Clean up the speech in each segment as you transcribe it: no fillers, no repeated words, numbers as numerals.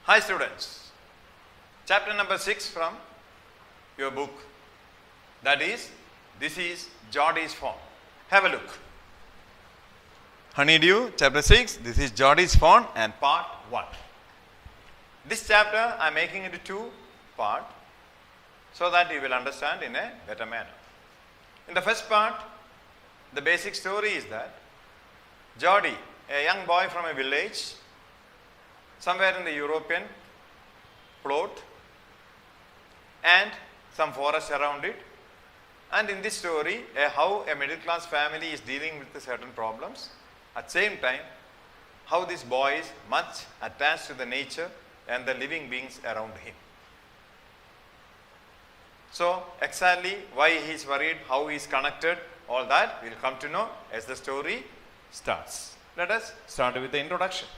Hi students, chapter number 6 from your book, that is, this is Geordie's Fawn. Have a look. Honeydew, chapter 6, this is Geordie's Fawn and part 1. This chapter I am making into 2 parts so that you will understand in a better manner. In the first part, the basic story is that Geordie, a young boy from a village somewhere in the European plot and some forest around it, and in this story how a middle class family is dealing with certain problems, at the same time how this boy is much attached to the nature and the living beings around him. So exactly why he is worried, how he is connected, all that we will come to know as the story starts. Let us start with the introduction.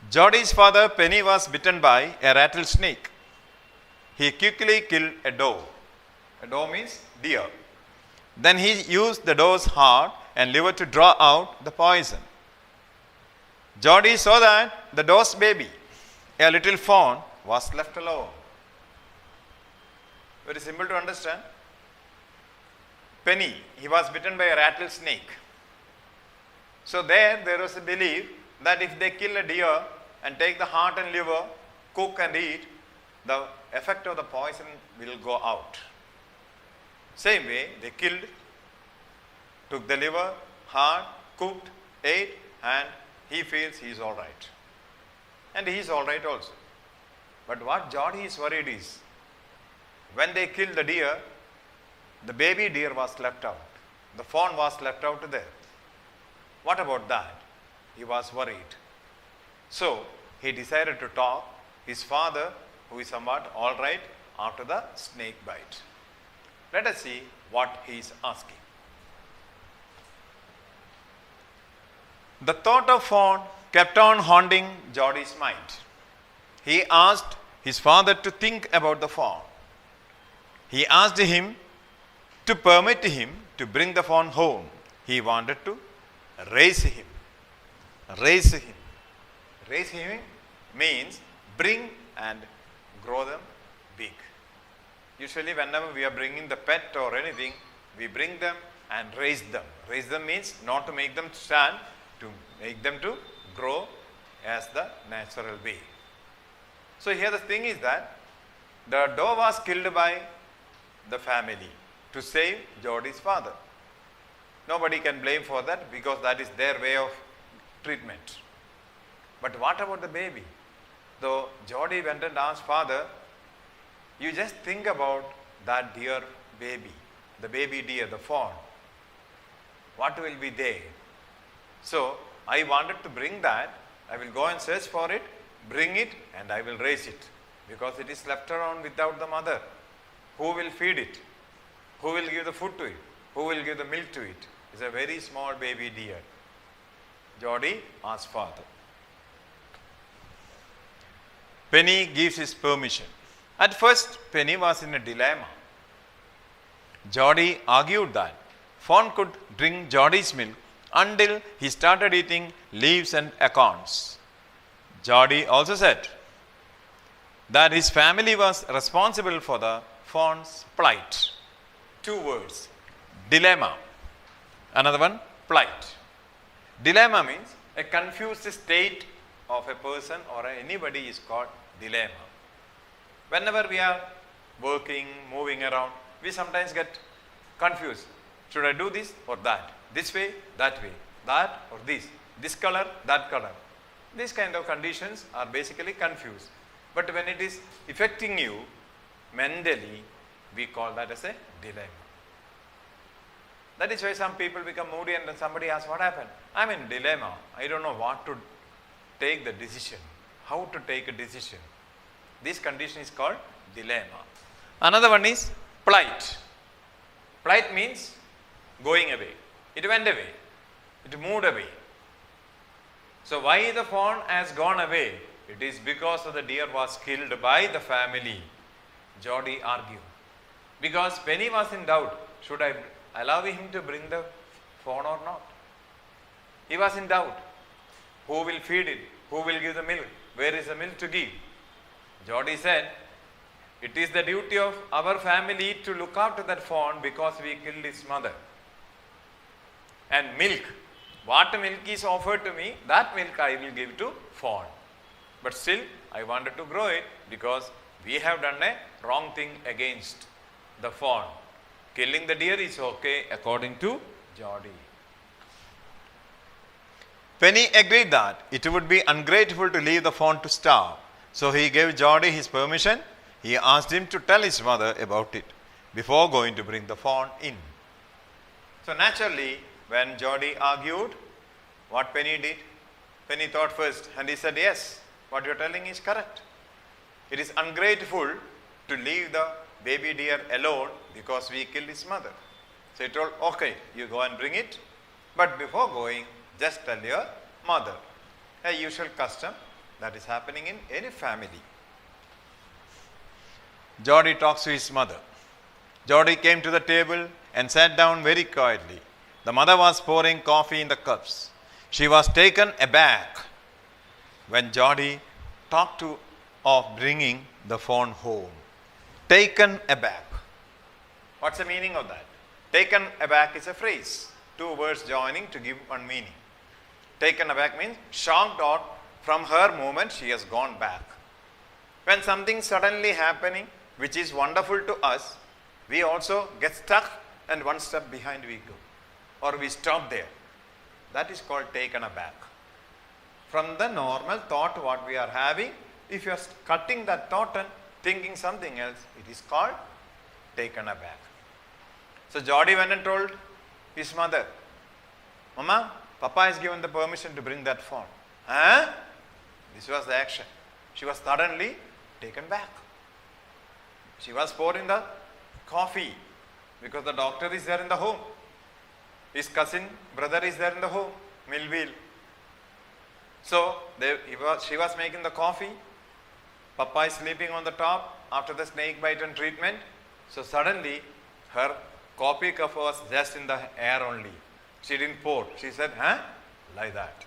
Geordie's father Penny was bitten by a rattlesnake. He quickly killed a doe. A doe means deer. Then he used the doe's heart and liver to draw out the poison. Geordie saw that the doe's baby, a little fawn, was left alone. Very simple to understand. Penny, he was bitten by a rattlesnake. So there was a belief that if they kill a deer and take the heart and liver, cook and eat, the effect of the poison will go out. Same way, they killed, took the liver, heart, cooked, ate, and he feels he is all right. And he is all right also. But what Geordie is worried is, when they killed the deer, the baby deer was left out. The fawn was left out there. What about that? He was worried. So he decided to talk his father, who is somewhat all right after the snake bite. Let us see what he is asking. The thought of fawn kept on haunting Geordie's mind. He asked his father to think about the fawn. He asked him to permit him to bring the fawn home. He wanted to raise him. Raise him. Raise him means bring and grow them big. Usually whenever we are bringing the pet or anything, we bring them and raise them. Raise them means not to make them stand, to make them to grow as the natural way. So here the thing is that the doe was killed by the family to save Geordie's father. Nobody can blame for that because that is their way of treatment. But what about the baby? Though Geordie went and asked father, you just think about that dear baby, the baby deer, the fawn. What will be there? So I wanted to bring that. I will go and search for it, bring it, and I will raise it because it is left around without the mother. Who will feed it? Who will give the food to it? Who will give the milk to it? It's a very small baby deer. Geordie asked father. Penny gives his permission. At first, Penny was in a dilemma. Geordie argued that fawn could drink Geordie's milk until he started eating leaves and acorns. Geordie also said that his family was responsible for the fawn's plight. 2 words, dilemma. Another one, plight. Dilemma means a confused state of a person or anybody is called dilemma. Whenever we are working, moving around, we sometimes get confused. Should I do this or that? This way, that or this color, that color. These kind of conditions are basically confused. But when it is affecting you mentally, we call that as a dilemma. That is why some people become moody and then somebody asks, what happened? I am in dilemma. I don't know what to take the decision, how to take a decision. This condition is called dilemma. Another one is plight. Plight means going away. It went away. It moved away. So why the fawn has gone away? It is because of the deer was killed by the family. Geordie argued. Because Penny was in doubt. Should I allow him to bring the fawn or not? He was in doubt. Who will feed it? Who will give the milk? Where is the milk to give? Jody said, it is the duty of our family to look after that fawn because we killed his mother. And milk, what milk is offered to me, that milk I will give to fawn. But still, I wanted to grow it because we have done a wrong thing against the fawn. Killing the deer is okay according to Jody. Penny agreed that it would be ungrateful to leave the fawn to starve. So he gave Jody his permission. He asked him to tell his mother about it before going to bring the fawn in. So naturally, when Jody argued, what Penny did? Penny thought first and he said, yes, what you are telling is correct. It is ungrateful to leave the baby deer alone because we killed his mother. So he told, okay, you go and bring it. But before going, just tell your mother. A usual custom that is happening in any family. Jody talks to his mother. Jody came to the table and sat down very quietly. The mother was pouring coffee in the cups. She was taken aback when Jody talked of bringing the fawn home. Taken aback. What's the meaning of that? Taken aback is a phrase. Two words joining to give one meaning. Taken aback means shocked, or from her movement she has gone back. When something suddenly happening which is wonderful to us, we also get stuck and one step behind we go, or we stop there. That is called taken aback. From the normal thought what we are having, if you are cutting that thought and thinking something else, it is called taken aback. So Jody went and told his mother, Mama, Papa has given the permission to bring that fawn. Huh? This was the action. She was suddenly taken back. She was pouring the coffee because the doctor is there in the home. His cousin, brother is there in the home, Millville. So she was making the coffee. Papa is sleeping on the top after the snake bite and treatment. So suddenly her coffee cup was just in the air only. She didn't pour. She said, huh? Like that.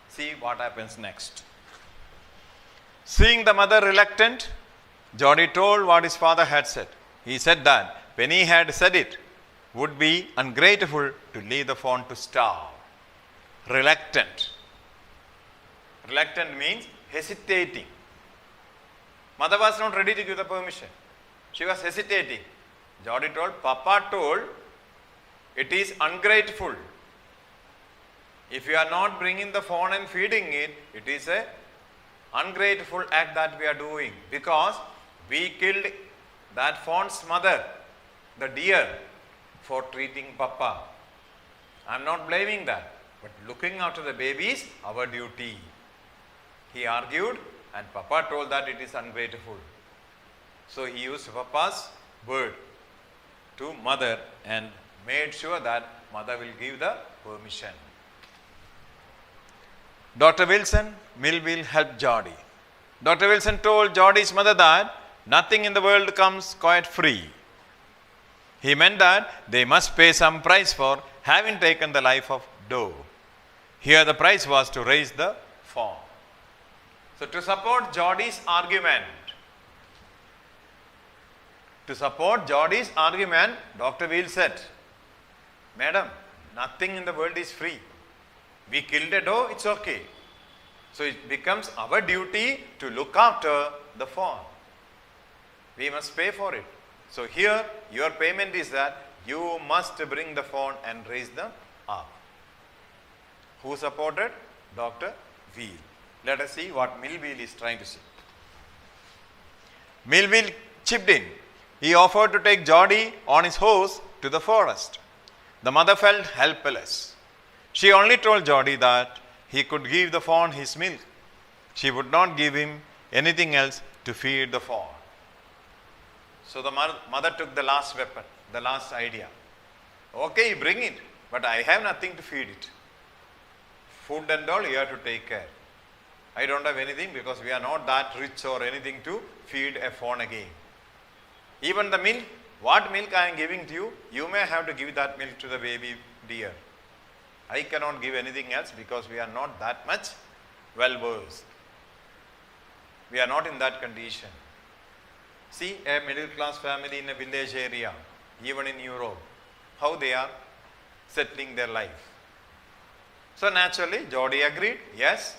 See what happens next. Seeing the mother reluctant, Jody told what his father had said. He said that Penny had said it would be ungrateful to leave the fawn to starve. Reluctant. Reluctant means hesitating. Mother was not ready to give the permission. She was hesitating. Jody told, Papa told, it is ungrateful. If you are not bringing the fawn and feeding it, it is a ungrateful act that we are doing, because we killed that fawn's mother, the deer, for treating Papa. I am not blaming that, but looking after the baby is our duty. He argued and Papa told that it is ungrateful. So he used Papa's word to mother and made sure that mother will give the permission. Dr. Wilson Millville helped Jody. Dr. Wilson told Jody's mother that nothing in the world comes quite free. He meant that they must pay some price for having taken the life of Doe. Here the price was to raise the fawn. So to support Jody's argument, Dr. Weil said, Madam, nothing in the world is free. We killed a doe, it's okay. So it becomes our duty to look after the fawn. We must pay for it. So here your payment is that you must bring the fawn and raise them up. Who supported? Dr. Weil. Let us see what Millville is trying to say. Millville chipped in. He offered to take Jody on his horse to the forest. The mother felt helpless. She only told Jody that he could give the fawn his milk. She would not give him anything else to feed the fawn. So the mother took the last weapon, the last idea. Okay, bring it, but I have nothing to feed it. Food and all you have to take care. I don't have anything because we are not that rich or anything to feed a fawn again. Even the milk, what milk I am giving to you, you may have to give that milk to the baby deer. I cannot give anything else because we are not that much well versed. We are not in that condition. See a middle class family in a village area, even in Europe, how they are settling their life. So naturally, Jody agreed, yes,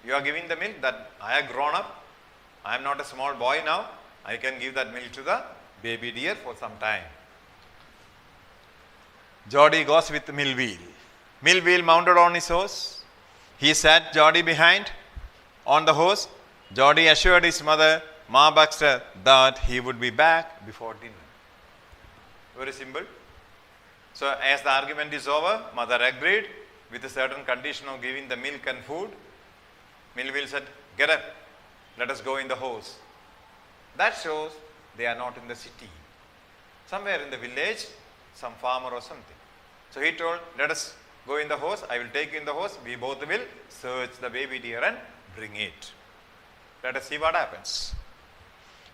you are giving the milk, that I have grown up, I am not a small boy now, I can give that milk to the baby deer for some time. Jody goes with Millville. Millville mounted on his horse. He sat Jody behind on the horse. Jody assured his mother, Ma Baxter, that he would be back before dinner. Very simple. So as the argument is over, mother agreed with a certain condition of giving the milk and food. Millville said, get up, let us go in the horse. That shows they are not in the city. Somewhere in the village, some farmer or something. So he told, let us go in the horse, I will take you in the horse, we both will search the baby deer and bring it. Let us see what happens.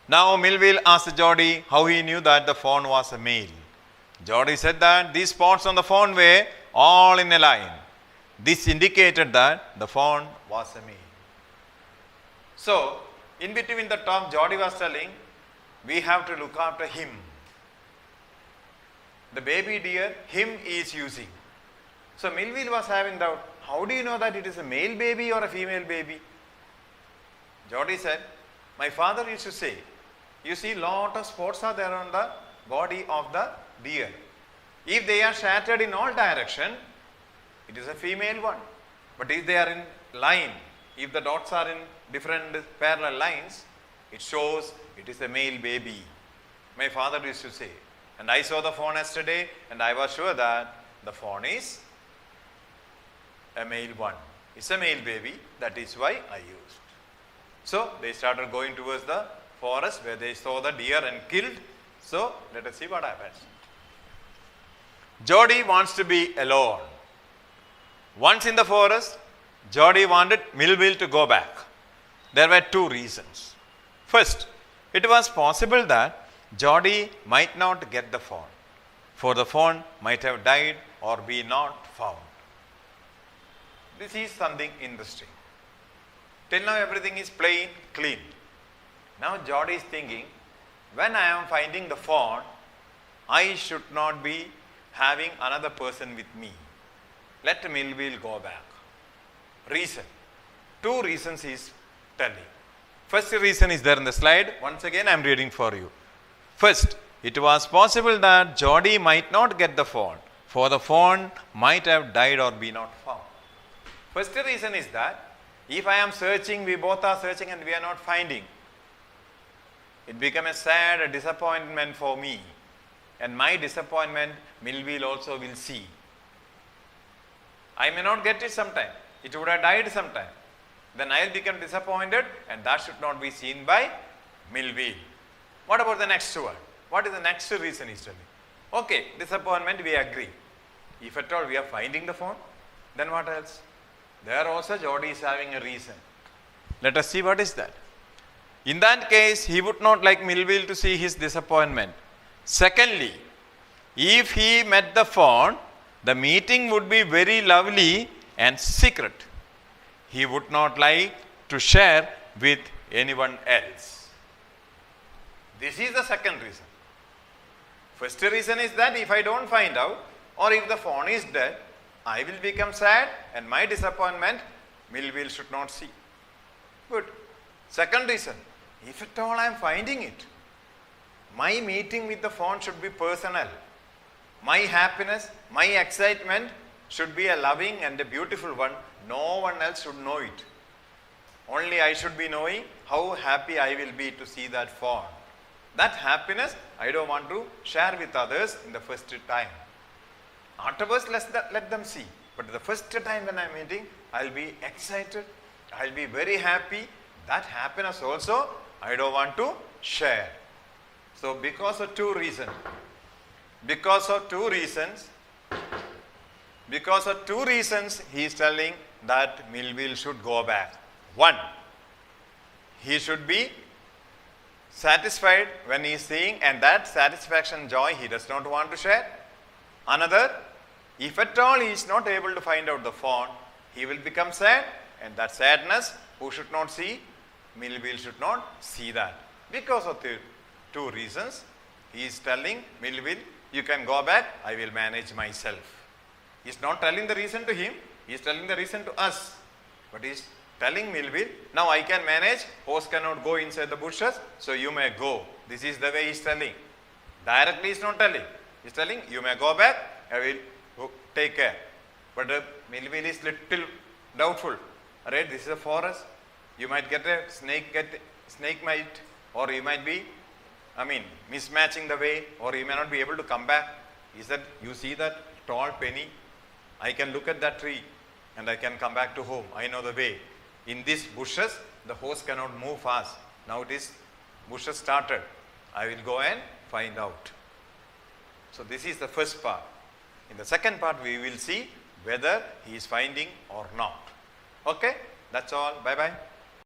Now Millville asked Jody how he knew that the fawn was a male. Jody said that these spots on the fawn were all in a line. This indicated that the fawn was a male. So, in between the talk, Jody was telling, we have to look after him. The baby deer, him is using. So, Millville was having doubt, how do you know that it is a male baby or a female baby? Jody said, my father used to say, you see lot of spots are there on the body of the deer. If they are shattered in all direction, it is a female one. But if they are in line, if the dots are in different parallel lines, it shows it is a male baby. My father used to say. And I saw the fawn yesterday and I was sure that the fawn is a male one. It's a male baby. That is why I used. So they started going towards the forest where they saw the deer and killed. So let us see what happens. Jody wants to be alone. Once in the forest, Jody wanted Millville to go back. There were two reasons. First, it was possible that Jody might not get the fawn, for the fawn might have died or be not found. This is something interesting. Till now everything is plain, clean. Now Jody is thinking, when I am finding the fawn, I should not be having another person with me. Let Millville go back. Reason. Two reasons he is telling. First reason is there in the slide. Once again I am reading for you. First, it was possible that Jody might not get the fawn, for the fawn might have died or be not found. First reason is that if I am searching, we both are searching and we are not finding, it becomes a sad disappointment for me. And my disappointment, Millville also will see. I may not get it sometime. It would have died sometime. Then I will become disappointed and that should not be seen by Millville. What about the next one? What is the next reason he is telling? Okay, disappointment we agree. If at all we are finding the fawn, then what else? There also Jody is having a reason. Let us see what is that. In that case, he would not like Millville to see his disappointment. Secondly, if he met the fawn, the meeting would be very lovely and secret. He would not like to share with anyone else. This is the second reason. First reason is that if I don't find out or if the fawn is dead, I will become sad and my disappointment Millville should not see. Good. Second reason, if at all I am finding it, my meeting with the fawn should be personal. My happiness, my excitement should be a loving and a beautiful one. No one else should know it. Only I should be knowing how happy I will be to see that fawn. That happiness I don't want to share with others in the first time. Afterwards, let them see. But the first time when I am meeting, I will be excited. I will be very happy. That happiness also I don't want to share. So because of two reasons, he is telling that Millville should go back. One, he should be satisfied when he is seeing, and that satisfaction, joy, he does not want to share. Another, if at all he is not able to find out the fawn, he will become sad and that sadness, who should not see? Millville should not see that. Because of the two reasons. He is telling Millville, you can go back, I will manage myself. He is not telling the reason to him, he is telling the reason to us. But he is telling Millville, now I can manage, horse cannot go inside the bushes, so you may go. This is the way he is telling. Directly he is not telling. He is telling, you may go back, I will take care. But Millville is little doubtful. Right, this is a forest. You might get a snake might, or you might be, mismatching the way, or you may not be able to come back. He said, you see that tall penny? I can look at that tree and I can come back to home. I know the way. In these bushes, the horse cannot move fast. Now it is bushes started. I will go and find out. So this is the first part. In the second part, we will see whether he is finding or not. Okay, that's all. Bye bye.